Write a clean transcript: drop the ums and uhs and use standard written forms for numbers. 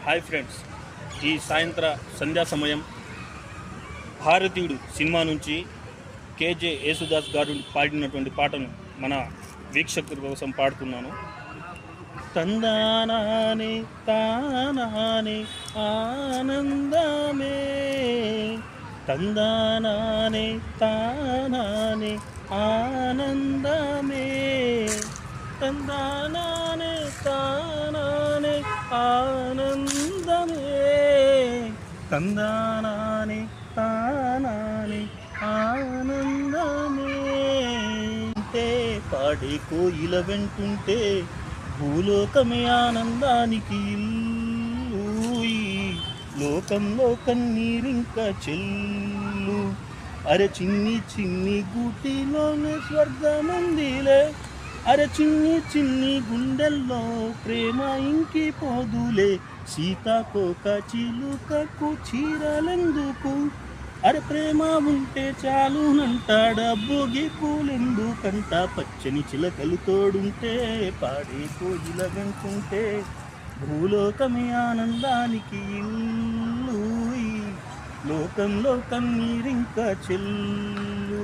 Hi friends, ఈ సాయంత్ర సంధ్యా సమయం భారతీయుడు సినిమా నుంచి కేజే యేసుదాస్ గారు పాడినటువంటి పాటను మన వీక్షకుల కోసం పాడుతున్నాను. తందానానే తానానే ఆనందమే, తందానానే తానానే ఆనందమే, తందానానే తానానే ఆనందమే, తందానానే తానానే ఆనందమే. అంటే పాడే కోయిల వెంటుంటే భూలోకమే ఆనందానికి ఇల్లు, ఈ లోకంలో కన్నీరింక చెల్లు. అరే చిన్ని చిన్ని గూటిలోనే స్వర్గముందిలే, అరే చిన్ని చిన్ని గుండెల్లో ప్రేమ ఇంకిపోదులే. సీతాకోక చిలుకకు చీరలెందుకు, అరే ప్రేమ ఉంటే చాలునంట, డబ్బుగి పూలెందుకంట. పచ్చని చిలకలు తోడుంటే పాడే కోయిల వెంటుంటే భూలోకమే ఆనందానికి ఇల్లు, ఈ లోకంలో కన్నీరింక చెల్లు.